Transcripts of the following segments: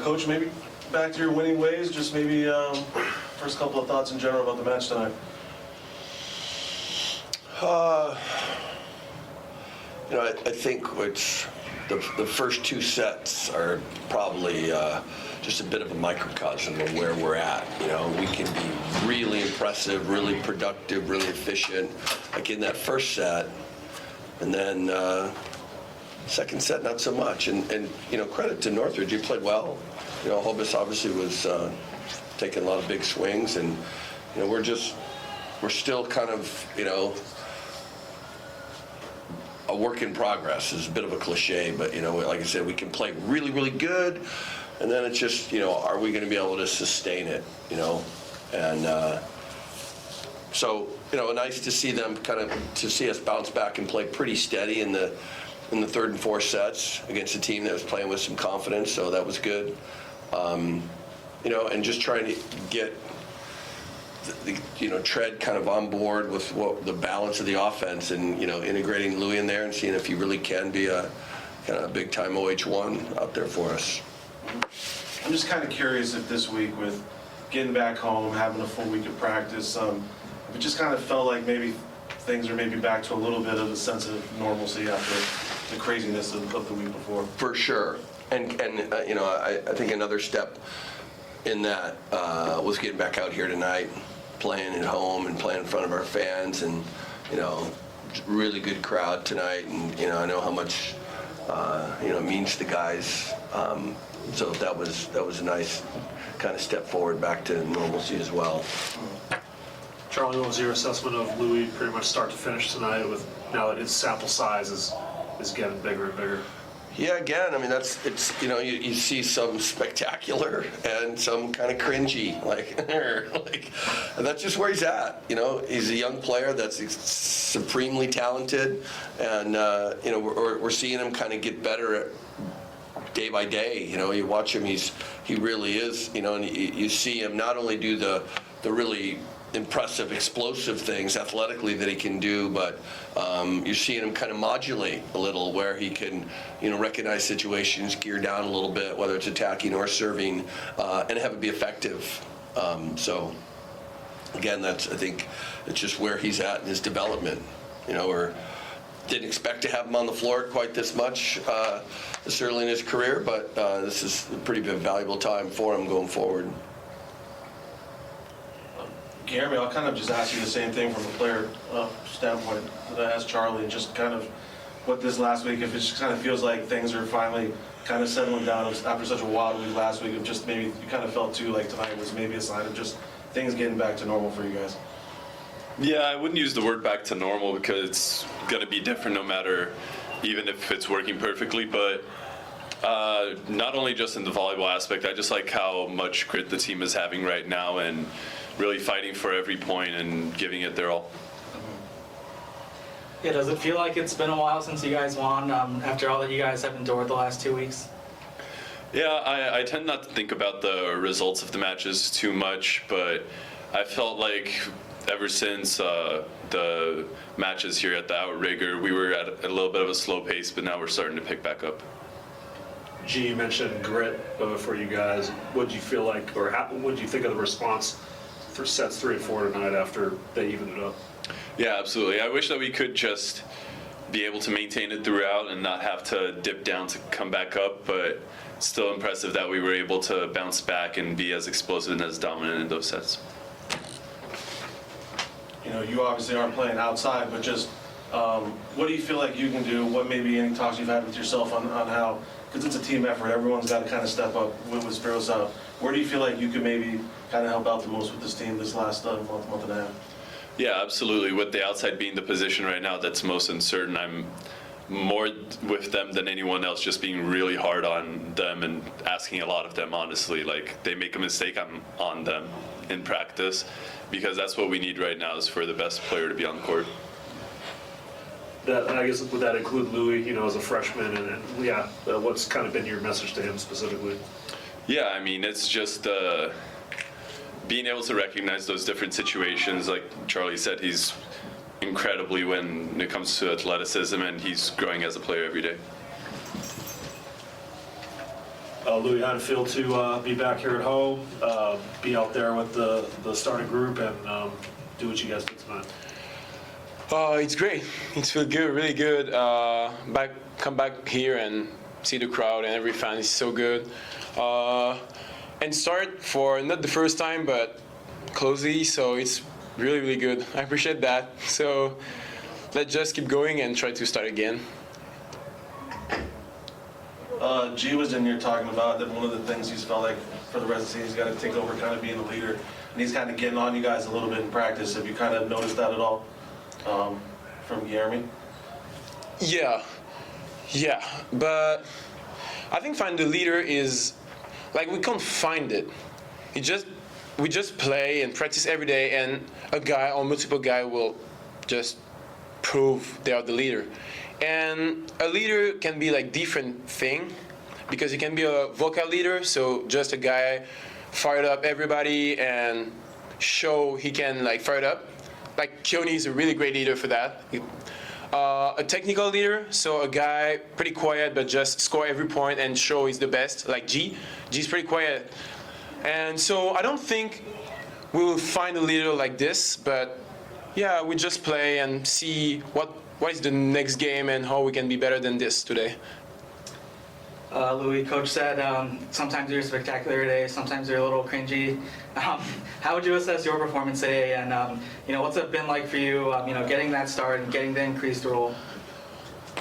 Coach, maybe back to your winning ways, just maybe first couple of thoughts in general about the match tonight. I think the first two sets are probably just a bit of a microcosm of where we're at. We can be really impressive, really productive, really efficient, like in that first set, and then second set not so much. And credit to Northridge, you played well. Hobus obviously was taking a lot of big swings, and we're still kind of a work in progress. Is a bit of a cliche, but like I said, we can play really, really good, and then it's just are we going to be able to sustain it? And so nice to see them to see us bounce back and play pretty steady in the third and fourth sets against a team that was playing with some confidence. So that was good. And just trying to get Tread kind of on board with what the balance of the offense, and integrating Louis in there and seeing if he really can be a kind of big time OH1 out there for us. I'm just kind of curious if this week, with getting back home, having a full week of practice, it just kind of felt like maybe things are maybe back to a little bit of a sense of normalcy after the craziness of the week before. For sure, and I think another step in that was getting back out here tonight, playing at home and playing in front of our fans, and really good crowd tonight, and I know how much it means to guys. So that was a nice kind of step forward back to normalcy as well. Charlie, what was your assessment of Louis pretty much start to finish tonight, with now that his sample size is getting bigger and bigger? Yeah, again, I mean, you see some spectacular and some kind of cringy, and that's just where he's at. He's a young player that's supremely talented, and we're seeing him kind of get better day by day. You watch him, he really is. And you see him not only do the really impressive, explosive things athletically that he can do, but you're seeing him kind of modulate a little, where he can, recognize situations, gear down a little bit, whether it's attacking or serving, and have it be effective. So, again, I think it's just where he's at in his development. Or didn't expect to have him on the floor quite this much this early in his career, but this is a pretty valuable time for him going forward. Guilherme, I'll kind of just ask you the same thing from a player standpoint that I asked Charlie, and just kind of what this last week, if it just kind of feels like things are finally kind of settling down after such a wild week last week, of just maybe you kind of felt too like tonight was maybe a sign of just things getting back to normal for you guys. Yeah, I wouldn't use the word back to normal, because it's going to be different no matter, even if it's working perfectly, but not only just in the volleyball aspect, I just like how much grit the team is having right now, and really fighting for every point and giving it their all. Yeah, does it feel like it's been a while since you guys won, after all that you guys have endured the last 2 weeks? Yeah, I tend not to think about the results of the matches too much, but I felt like ever since the matches here at the Outrigger, we were at a little bit of a slow pace, but now we're starting to pick back up. G, you mentioned grit for you guys. What did you feel like, or what did you think of the response for sets 3 and 4 tonight after they evened it up? Yeah, absolutely. I wish that we could just be able to maintain it throughout and not have to dip down to come back up, but it's still impressive that we were able to bounce back and be as explosive and as dominant in those sets. You obviously aren't playing outside, but just what do you feel like you can do? What maybe any talks you've had with yourself on how, because it's a team effort, everyone's got to kind of step up with Spiro's out. Where do you feel like you could maybe kind of help out the most with this team this last month and a half? Yeah, absolutely. With the outside being the position right now that's most uncertain, I'm more with them than anyone else, just being really hard on them and asking a lot of them, honestly. Like, they make a mistake, I'm on them in practice, because that's what we need right now, is for the best player to be on the court. And I guess, would that include Louis, as a freshman, and what's kind of been your message to him specifically? Yeah, I mean, it's just being able to recognize those different situations. Like Charlie said, he's incredibly when it comes to athleticism, and he's growing as a player every day. Louis, how'd it feel to be back here at home, be out there with the starting group, and do what you guys did tonight? It's great. It feels good, really good. Come back here and see the crowd and every fan is so good. And start for not the first time, but closely. So it's really, really good. I appreciate that. So let's just keep going and try to start again. G was in here talking about that one of the things he's felt like for the rest of the season, he's got to take over kind of being the leader. And he's kind of getting on you guys a little bit in practice. Have you kind of noticed that at all from Guilherme? Yeah, but I think find the leader is like we can't find it. We just play and practice every day, and a guy or multiple guy will just prove they are the leader. And a leader can be like different thing because he can be a vocal leader, so just a guy fired up everybody and show he can like fire it up. Like Keone is a really great leader for that. A technical leader, so a guy pretty quiet but just score every point and show he's the best, like G. G's pretty quiet. And so I don't think we will find a leader like this, but yeah, we just play and see what is the next game and how we can be better than this today. Louis, coach said sometimes you're spectacular today, sometimes you're a little cringy. How would you assess your performance today, and what's it been like for you, getting that start and getting the increased role?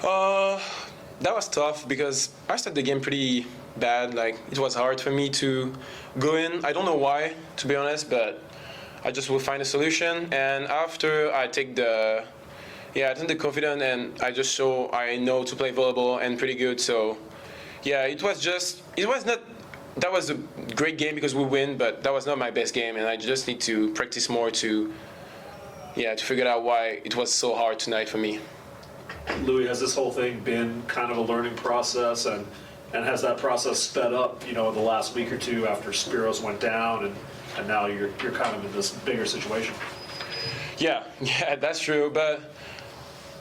That was tough because I started the game pretty bad. Like it was hard for me to go in. I don't know why, to be honest, but I just will find a solution. And after I take the confidence and I just show I know to play volleyball and pretty good. So yeah, it was not. That was a great game because we win, but that was not my best game, and I just need to practice more to figure out why it was so hard tonight for me. Louis, has this whole thing been kind of a learning process, and has that process sped up, in the last week or two after Spiros went down, and now you're kind of in this bigger situation? Yeah, that's true, but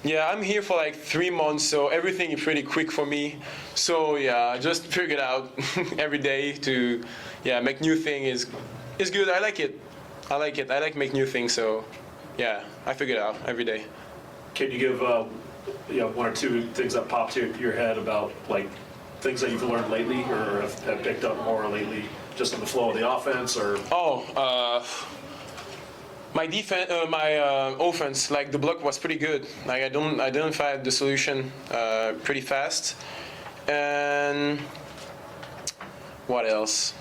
yeah, I'm here for like 3 months, so everything is pretty quick for me. So yeah, I just figured out every day to make new thing is good. I like it. I like make new things. So yeah, I figure it out every day. Can you give one or two things that popped to your head about like things that you've learned lately or have picked up more lately, just in the flow of the offense, or? My defense, my offense, like the block was pretty good. Like I identified the solution pretty fast. And what else?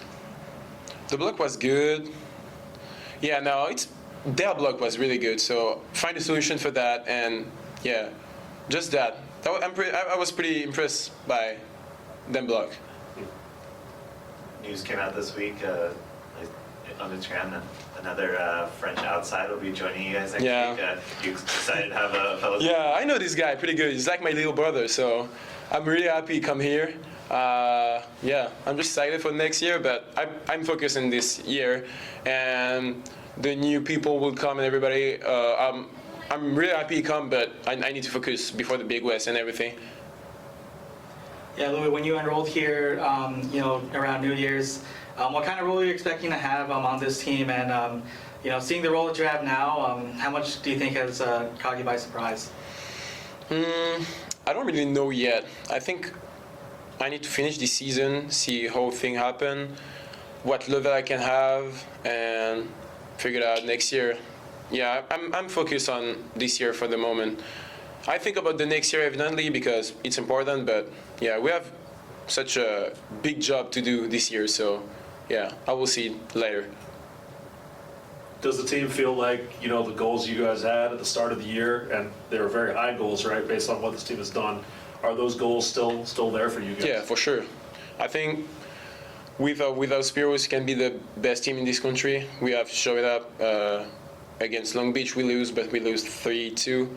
The block was good. Yeah, no, their block was really good. So find a solution for that, and yeah, just that. I was pretty impressed by them block. News came out this week on Instagram that another French outside will be joining you guys next week. You excited to have a fellow? Yeah, I know this guy pretty good. He's like my little brother, so I'm really happy he come here. I'm just excited for next year, but I'm focused on this year, and the new people will come and everybody. I'm really happy he come, but I need to focus before the Big West and everything. Yeah, Louis, when you enrolled here, around New Year's, what kind of role are you expecting to have on this team? And, seeing the role that you have now, how much do you think has caught you by surprise? I don't really know yet. I think I need to finish this season, see how things happen, what level I can have, and figure it out next year. Yeah, I'm focused on this year for the moment. I think about the next year evidently because it's important, but yeah, we have such a big job to do this year, so yeah, I will see it later. Does the team feel like, the goals you guys had at the start of the year, and they were very high goals, right, based on what this team has done, are those goals still there for you guys? Yeah, for sure. I think without Spiros can be the best team in this country. We have shown it up against Long Beach. We lose, but we lose 3-2.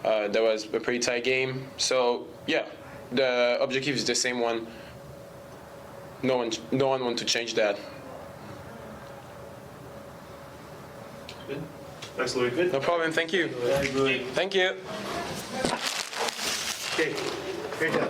That was a pretty tight game. So yeah, the objective is the same one. No one wants to change that. Good. Thanks, Louis. Good. No problem. Thank you. Thank you. Okay. Great job.